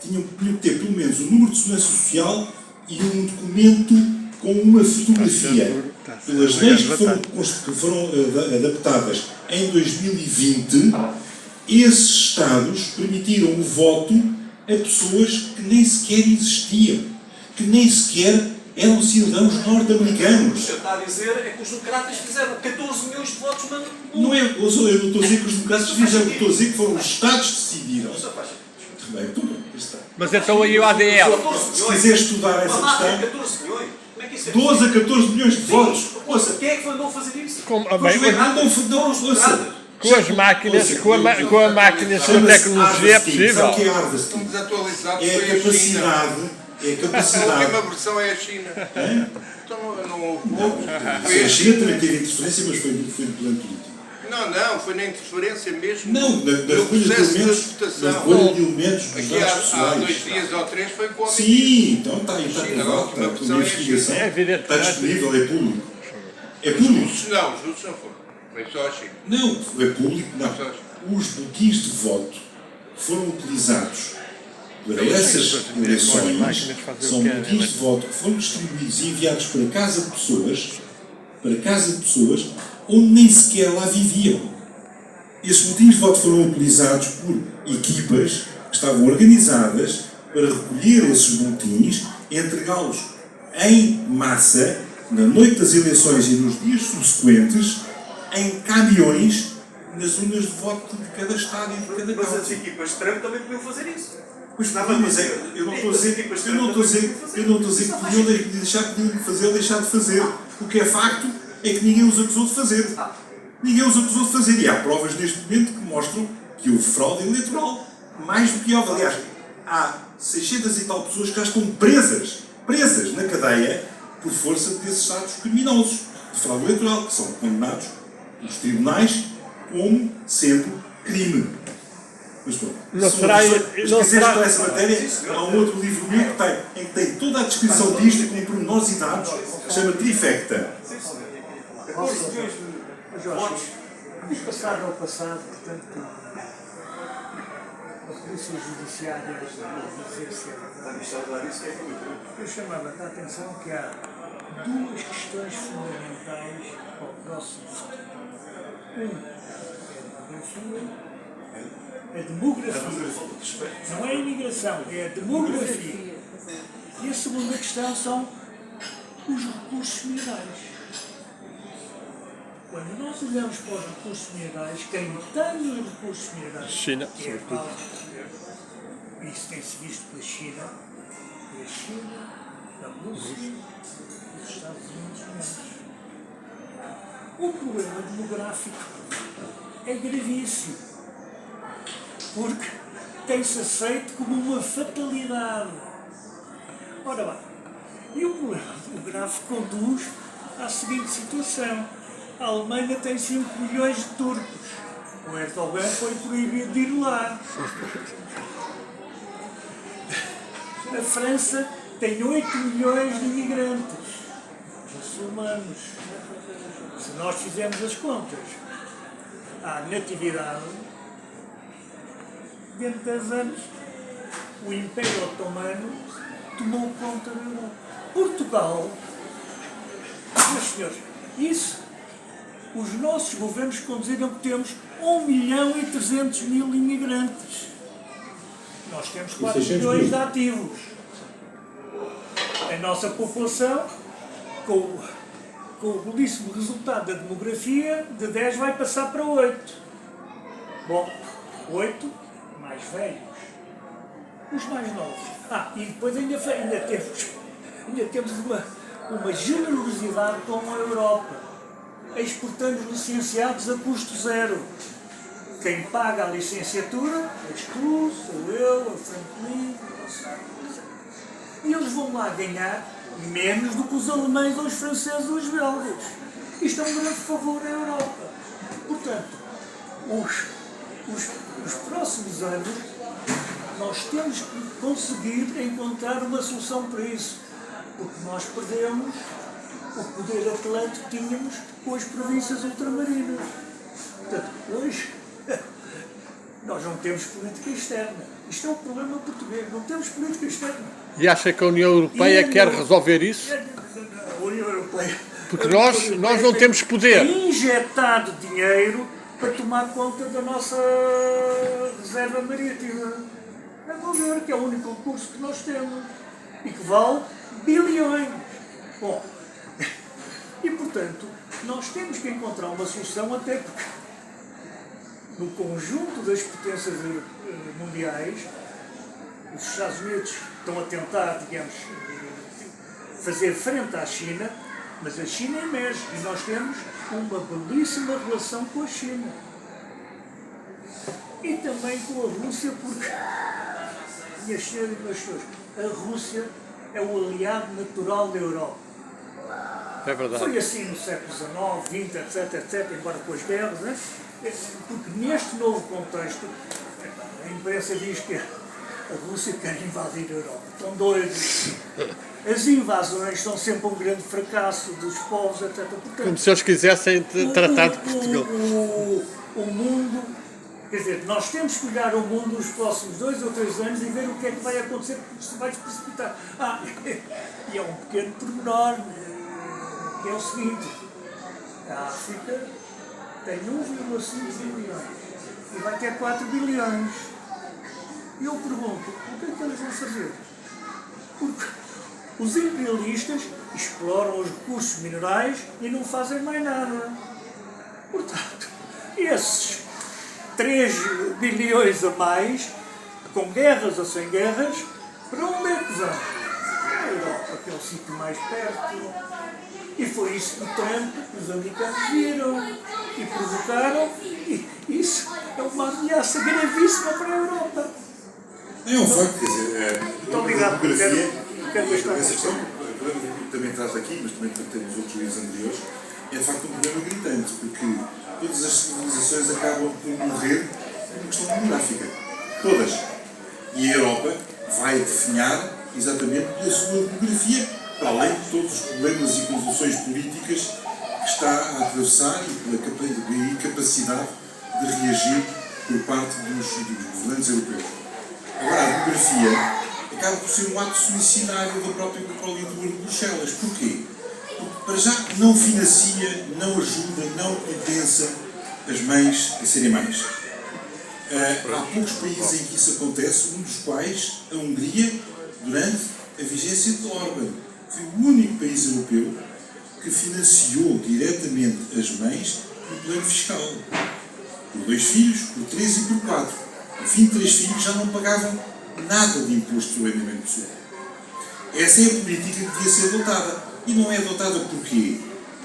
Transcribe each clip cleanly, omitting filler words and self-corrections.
tinham que ter pelo menos o número de segurança social e um documento com uma fotografia. Pelas leis que foram adaptadas em 2020, esses Estados permitiram o voto a pessoas que nem sequer existiam, que nem sequer eram cidadãos norte-americanos. O que está a dizer é que os democratas fizeram 14 milhões de votos no... Não é, eu não estou a dizer que os democratas fizeram, estou a dizer que foram os Estados que decidiram. Bem, tudo está. Mas então aí o ADL. Se quiser estudar essa questão, 14 milhões? Como é que isso é? 12 a 14 milhões de votos. Ouça, Quem é que mandou fazer isso? Com os governos não ouça. as máquinas, com a máquina, com a tecnologia é possível. Sabe o que é harvesting? Estão desatualizados. É a capacidade. É a A capacidade. última versão é a China. Então não houve. A China também teve interferência, mas foi no plano político. Não, foi na interferência mesmo. Não, na no recolha de processo de elementos. votação. Na recolha de elementos dos Aqui dados há pessoais. 2 dias ou 3 foi com a Sim, então está aí, está China, por a volta. última A versão é a investigação China. É evidente. está disponível, é público. É público. Não, os russos não foram. Foi só a China. Não, é público, não. Os botins de voto foram utilizados para essas eleições, são botins de voto que foram distribuídos e enviados para casa de pessoas onde nem sequer lá viviam. Esses botins de voto foram utilizados por equipas que estavam organizadas para recolher esses botins e entregá-los em massa, na noite das eleições e nos dias subsequentes, em caminhões nas urnas de voto de cada estado e de cada Mas as canto. equipas de Trump também podiam fazer isso. Pois não, mas eu não estou a dizer que podiam deixar de fazer. O que é facto é que ninguém os acusou de fazer. Ninguém os acusou de fazer. E há provas neste momento que mostram que houve fraude eleitoral. Mais do que houve. Aliás, há 600 e tal pessoas que já estão presas na cadeia por força desses atos criminosos de fraude eleitoral, que são condenados pelos tribunais como sendo crime. Mas pronto. Se quiseres estudar essa matéria, há um outro livro meu em que tem toda a descrição disto com pormenores e dados, que se chama Trifecta. 14 milhões de votos. Vamos passar ao passado, portanto, a Polícia Judiciária eu chamava-te a atenção que há duas questões fundamentais para o próximo futuro. A demografia. Não é a imigração, é a demografia. E a segunda questão são os recursos minerais. Quando nós olhamos para os recursos minerais, quem tem os recursos minerais China, é sobretudo. isso tem-se visto pela China, a Rússia e os Estados Unidos menos. O problema demográfico é gravíssimo, porque tem-se aceito como uma fatalidade. Ora bem, e o problema demográfico conduz à seguinte situação. A Alemanha tem 5 milhões de turcos. O Erdogan foi proibido de ir lá. A França tem 8 milhões de imigrantes muçulmanos. Se nós fizermos as contas, a natividade, dentro de 10 anos, o Império Otomano tomou conta da Europa. Portugal, meus senhores, isso, os nossos governos conduziram que temos 1.300.000 imigrantes. Nós temos 4 milhões de ativos. A nossa população, com o belíssimo resultado da demografia, de 10 vai passar para 8. Bom, 8 mais velhos. Os mais novos. E depois ainda temos uma generosidade com a Europa. Exportamos licenciados a custo zero. Quem paga a licenciatura, és tu, sou eu, a Franklin, e eles vão lá ganhar menos do que os alemães, ou os franceses, ou os belgas. Isto é um grande favor à Europa. Portanto, os próximos anos, nós temos que conseguir encontrar uma solução para isso, porque nós perdemos o poder atlântico que tínhamos com as províncias ultramarinas. Portanto, hoje, nós não temos política externa. Isto é um problema português, não temos política externa. E acha que a União Europeia quer resolver isso? A União Europeia. Porque nós não temos poder. Injetado dinheiro para tomar conta da nossa reserva marítima. É bom ver que é o único recurso que nós temos e que vale bilhões. Bom, e portanto, nós temos que encontrar uma solução, até porque no conjunto das potências mundiais, os Estados Unidos estão a tentar, digamos, fazer frente à China, mas a China emerge e nós temos uma belíssima relação com a China. E também com a Rússia, porque, minhas senhoras e meus senhores, a Rússia é o aliado natural da Europa. É verdade. Foi assim no século XIX, XX, etc, embora com as guerras, né? Porque neste novo contexto, a imprensa diz que a Rússia quer invadir a Europa. Estão doidos. As invasões são sempre um grande fracasso dos povos, etc. Portanto, Como se eles quisessem tratar de Portugal. O mundo, quer dizer, nós temos que olhar o mundo nos próximos 2 ou 3 anos e ver o que é que vai acontecer, porque isto vai se precipitar. E é um pequeno pormenor, que é o seguinte: a África tem 1,5 bilhões e vai ter 4 bilhões. E eu pergunto, o que é que eles vão fazer? Porque os imperialistas exploram os recursos minerais e não fazem mais nada. Portanto, esses 3 bilhões a mais, com guerras ou sem guerras, para onde é que vão? A Europa, que é o sítio mais perto. E foi isso que o Trump, os americanos viram e provocaram. E isso é uma ameaça gravíssima para a Europa. É um facto, quer dizer, Muito obrigado. Quero gastar essa questão, o problema que também traz aqui, mas também temos outros livros anteriores, é de facto um problema gritante, porque todas as civilizações acabam por morrer por uma questão demográfica. Todas. E a Europa vai definhar exatamente pela sua demografia, para além de todos os problemas e convulsões políticas que está a atravessar e pela incapacidade de reagir por parte dos governantes europeus. Agora, a demografia acaba por ser um ato suicidário da própria Politburo de Bruxelas. Porquê? Porque, para já, não financia, não ajuda, não compensa as mães a serem mães. Há poucos países em que isso acontece, um dos quais a Hungria, durante a vigência de Orbán. Foi o único país europeu que financiou diretamente as mães no plano fiscal. Por 2 filhos, por 3 e por 4. Ao fim de 3 filhos já não pagavam nada de imposto sobre o rendimento pessoal. Essa é a política que devia ser adotada. E não é adotada porquê?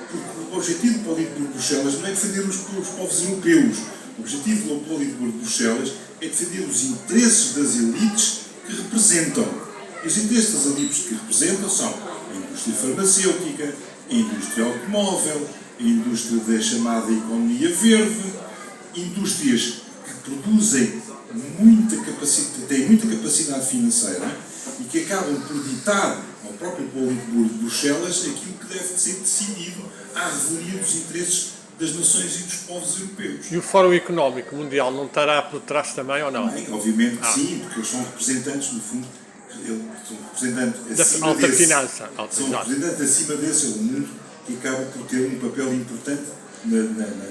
Porque o objetivo do Politburo de Bruxelas não é defender os povos europeus. O objetivo do Politburo de Bruxelas é defender os interesses das elites que representam. E os interesses das elites que representam são a indústria farmacêutica, a indústria automóvel, a indústria da chamada economia verde, indústrias que produzem têm muita capacidade financeira e que acabam por ditar ao próprio Politburo de Bruxelas aquilo que deve ser decidido à revelia dos interesses das nações e dos povos europeus. E o Fórum Económico Mundial não estará por trás também ou não? Bem, obviamente que sim, porque eles são representantes, no fundo, são representantes acima Da alta desse. finança. São representantes acima desse, é um mundo que acaba por ter um papel importante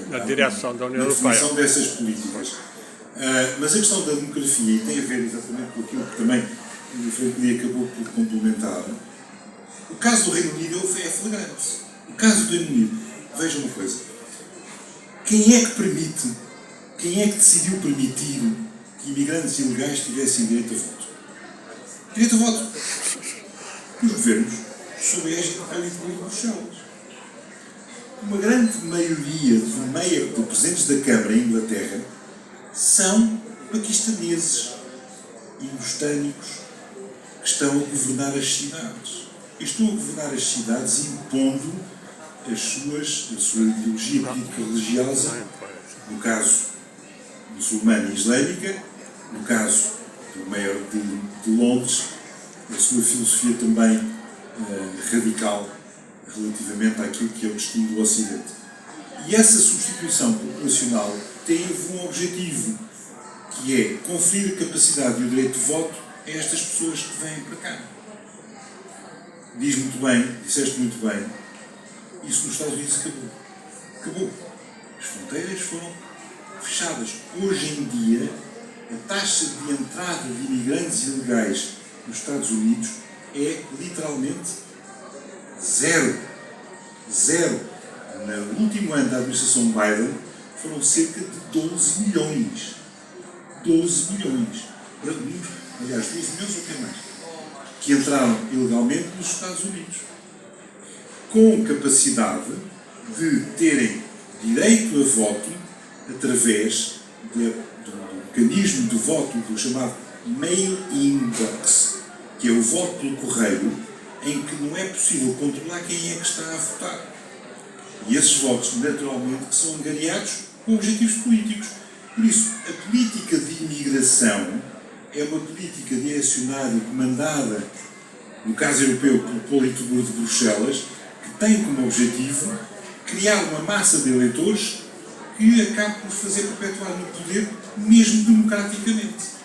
na direção da União na Europeia. definição dessas políticas. Mas a questão da demografia, e tem a ver exatamente com aquilo que também o Frederico acabou por complementar, o caso do Reino Unido é flagrante. O caso do Reino Unido, veja uma coisa, quem é que decidiu permitir que imigrantes ilegais tivessem direito a voto? Direito a voto. Os governos, sob a égide do Politburo de Bruxelas. Uma grande maioria do presidentes da Câmara em Inglaterra são paquistaneses, indostânicos, que estão a governar as cidades. E estão a governar as cidades impondo a sua ideologia político-religiosa, no caso muçulmana e islâmica, no caso do Mayor de Londres, a sua filosofia também radical relativamente àquilo que é o destino do Ocidente. E essa substituição populacional teve um objetivo, que é conferir a capacidade e o direito de voto a estas pessoas que vêm para cá. Diz muito bem, disseste muito bem, isso nos Estados Unidos acabou. Acabou. As fronteiras foram fechadas. Hoje em dia, a taxa de entrada de imigrantes ilegais nos Estados Unidos é literalmente zero. Zero. No último ano da administração Biden foram cerca de 12 milhões. 12 milhões. Aliás, 12 milhões ou até mais. Que entraram ilegalmente nos Estados Unidos. Com capacidade de terem direito a voto através do mecanismo de voto do chamado mail-in box, que é o voto pelo correio, em que não é possível controlar quem é que está a votar. E esses votos, naturalmente, que são angariados com objetivos políticos. Por isso, a política de imigração é uma política direcionada e comandada, no caso europeu, pelo Politburo de Bruxelas, que tem como objetivo criar uma massa de eleitores que acabe por fazer perpetuar no poder, mesmo democraticamente.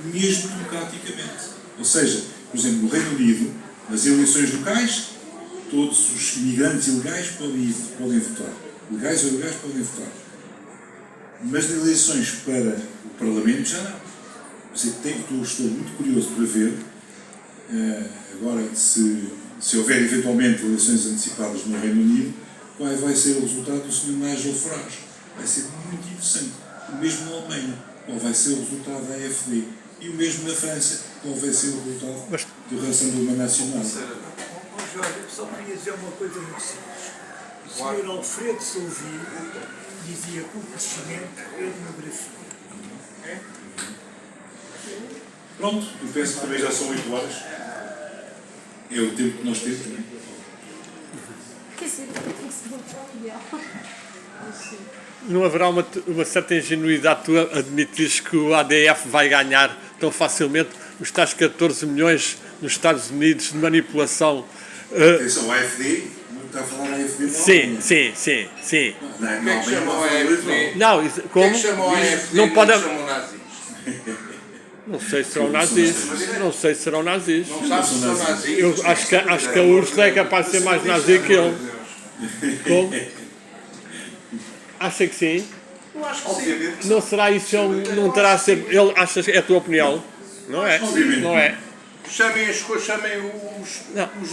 Mesmo democraticamente. Ou seja, por exemplo, no Reino Unido, nas eleições locais, todos os imigrantes ilegais podem votar. Legais ou ilegais podem votar. Mas nas eleições para o Parlamento já não. Estou muito curioso para ver, agora, se houver eventualmente eleições antecipadas no Reino Unido, qual vai ser o resultado do Sr. Nigel Farage. Vai ser muito interessante. O mesmo na Alemanha, qual vai ser o resultado da AfD. E o mesmo na França, qual vai ser o resultado do Rassemblement Nacional. Jorge, eu só queria dizer uma coisa muito simples. O Sr. Alfredo Souvinho dizia que o crescimento é demografia. Pronto, eu penso que também já são 8 horas. É o tempo que nós temos, não é? Não haverá uma certa ingenuidade tu admitires que o ADF vai ganhar tão facilmente os tais 14 milhões nos Estados Unidos de manipulação? Atenção, a AfD, não está a falar da AfD, não? Sim. O que é que chamam a AfD? Não, O que como? é que chamam a AfD? Não pode. chamam nazis. Não sei se serão nazis. Não sei se serão nazis. Não sabes se são nazis? Eu acho que a Ursula é capaz de ser mais nazi que ele. Como? Acha que sim? Eu acho que sim. Não será isso? Não terá a ser. Ele acha que é a tua opinião? Não é? Não é? Chamem os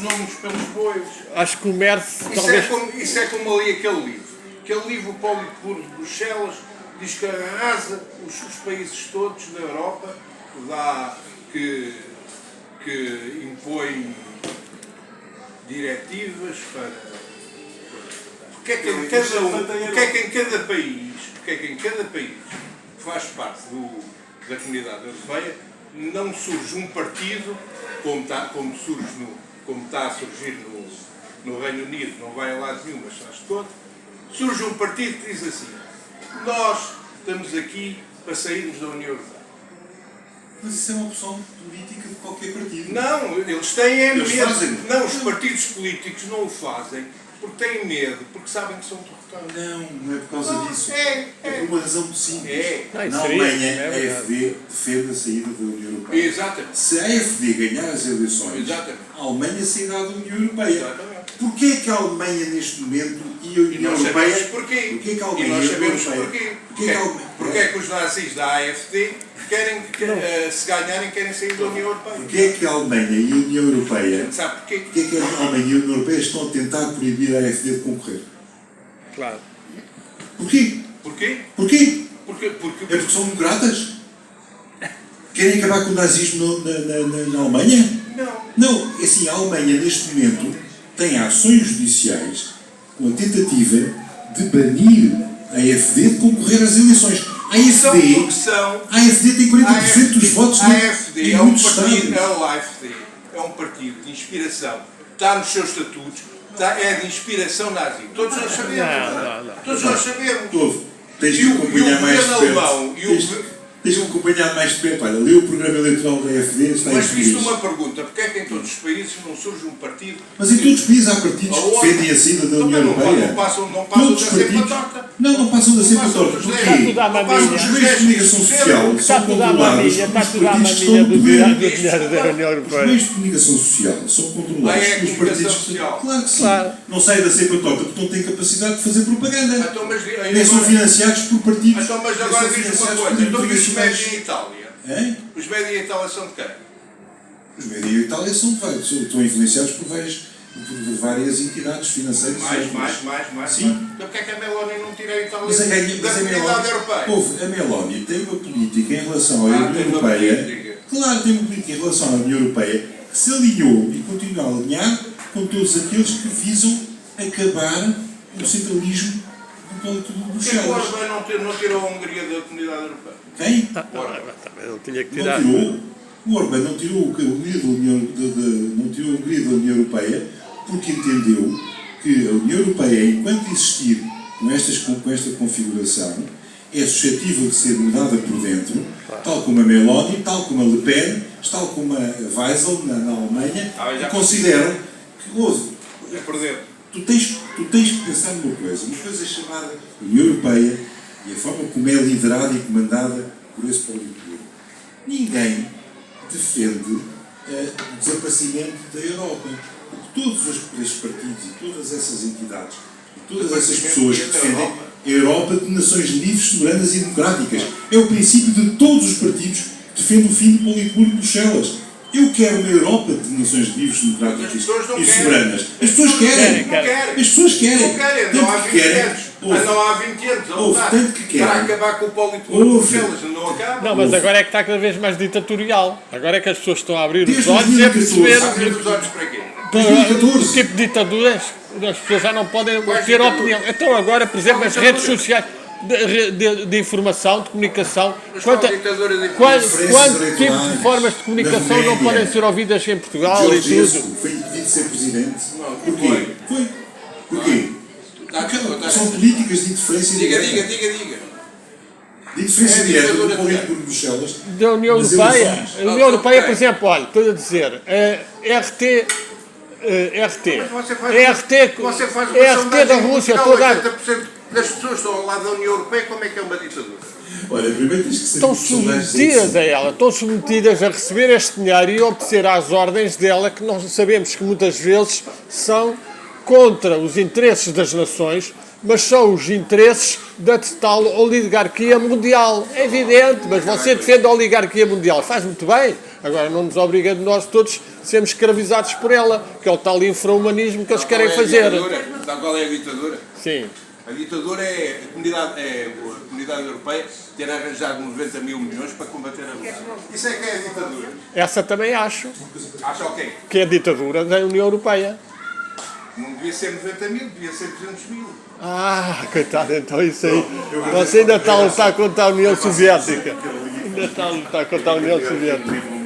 nomes pelos bois. Acho que o Merce talvez. Isso é como ali aquele livro. Aquele livro, o Politburo de Bruxelas, diz que arrasa os países todos na Europa, lá que impõe diretivas para. Porque é que em cada país que faz parte da comunidade europeia não surge um partido como está a surgir no Reino Unido, não vai a lado nenhum, mas faz todo, surge um partido que diz assim: nós estamos aqui para sairmos da União Europeia. Mas isso é uma opção política de qualquer partido. Não, eles têm Eles medo. fazem. Não, os partidos políticos não o fazem porque têm medo, porque sabem que são derrotados. Não é por causa disso. É por uma razão muito simples. Não, Na seria, Alemanha, é a verdade. AfD defende a saída da União Europeia. Exatamente. Se a AfD ganhar as eleições, Exatamente. a Alemanha sairá da União Europeia. Exatamente. Porquê é que a Alemanha, neste momento, e a E União nós Europeia... sabemos porquê. Porquê é que a E Alemanha nós e a União sabemos Europeia... porquê. Porque é que os nazis da AfD querem, se ganharem, querem sair da União Europeia. Porquê é que a Alemanha e a União Europeia... Sabe porquê? Porquê é que a Alemanha e a União Europeia estão a tentar proibir a AfD de concorrer? Claro. Porquê? Porquê? Porquê? Porque É porque são democratas? Querem acabar com o nazismo na Alemanha? não. Não, é assim, a Alemanha neste momento tem ações judiciais com a tentativa de banir a AfD de concorrer às eleições. A AfD tem 40% dos votos A AfD em é um muitos partido, estados. a AfD é um partido de inspiração, está nos seus estatutos, é de inspiração nazi. Todos nós sabemos. Não. Todos nós sabemos. Ouve, tens E de o acompanhar mais de governo alemão, perto. Tens de acompanhar mais de perto. Olha, lê o programa eleitoral da AfD, está Mas em fiz-te português. uma pergunta, porque é que em todos os países não surge um partido. Mas em todos os países há partidos que defendem a saída da União Europeia. Não passam da Todos os cepa partidos. torta. Não passam da cepa Passam torta. dos Porquê? 10. tudo à Não maminha. passam Os dos meios de 10. comunicação social Está são tudo à controlados maminha, está pelos tudo à partidos que maminha estão do no poder. dinheiro da União Os Europeia. meios de comunicação social são controlados Ah, é a pelos comunicação partidos. social. Claro que sim. Claro. Não saem da cepa torta porque não têm capacidade de fazer propaganda. Então, mas, Nem são financiados por partidos. então, mas nem agora são diz uma financiados coisa. por Então, e os internacionais. médios em Itália? Hein? Os médios em Itália são de quem? Os médios em Itália estão influenciados por várias entidades financeiras. Mais. Sim. Então, porque é que a Meloni não tira a Itália Mas da a comunidade europeia? Houve, a Meloni tem uma política em relação à União tem uma Europeia. política. Claro, tem uma política em relação à União Europeia que se alinhou e continua a alinhar com todos aqueles que visam acabar o centralismo de Porquê que o Bruxelas. Orbán não tirou a Hungria da comunidade europeia? Quem? Também não tinha que Não tirar. tirou. O Orbán não tirou a Hungria da União Europeia porque entendeu que a União Europeia, enquanto existir com esta configuração, é suscetível de ser mudada por dentro, tal como a Meloni, tal como a Le Pen, tal como a Weissel na Alemanha, que consideram que houve. É por dentro. Tu tens que pensar numa coisa chamada União Europeia e a forma como é liderada e comandada por esse político. Ninguém defende o desaparecimento da Europa. Porque todos esses partidos e todas essas entidades e todas essas pessoas que defendem a Europa de nações livres, soberanas e democráticas. É o princípio de todos os partidos que defendem o fim do politburo de Bruxelas. Eu quero uma Europa de nações livres, democráticas As pessoas não e querem. soberanas. As pessoas querem. Não querem. As pessoas querem. Não querem, Tanto não há que 20 querem. anos. Ouve. Não há 20 anos. a Ouve, lutar tanto que querem. para acabar com o politburo de Ouve. Bruxelas. Não acaba. Não, mas agora é que está cada vez mais ditatorial. Agora é que as pessoas estão a abrir os Desde olhos e a 2014. perceber. Abrir os olhos para quê? 2014. Tipo de ditaduras, as pessoas já não podem Quais ter ditaduras? opinião. Então agora, por exemplo, as Qual redes ditadura? sociais de informação, de comunicação, Mas qual quanto ditadura de Diferenças tipo de eleitorais, formas de comunicação da não média. podem ser ouvidas em Portugal e Georgescu tudo? foi impedido de ser presidente. Não, Porquê? Foi. Porquê? Porque são políticas de interferência Diga. direta. De interferência É a direta ditadura do político de Bruxelas. Da União nas Europeia. eleições. A União Europeia, por exemplo, olha, estou a dizer, RT Você faz uma da sondagem Rússia, em estou a dar. 80% das pessoas estão ao lado da União Europeia, como é que é uma ditadura? Olha, primeiro tens que ser Estão submetidas a ela, estão submetidas a receber este dinheiro e obedecer às ordens dela, que nós sabemos que muitas vezes são contra os interesses das nações, mas são os interesses da tal oligarquia mundial. É evidente, mas você defende a oligarquia mundial, faz muito bem. Agora não nos obriga de nós todos sermos escravizados por ela, que é o tal infra-humanismo que eles querem fazer. Sabe qual é a ditadura? Sim. A ditadura é a comunidade europeia ter arranjado 90 mil milhões para combater a Rússia. Isso é que é a ditadura. Essa também acho Acha o quê? que é a ditadura da União Europeia. Não devia ser 90 mil, devia ser 200 mil. Ah, coitado, então isso aí. Você ainda está a lutar contra a União Soviética. Ainda está a lutar contra a União Soviética.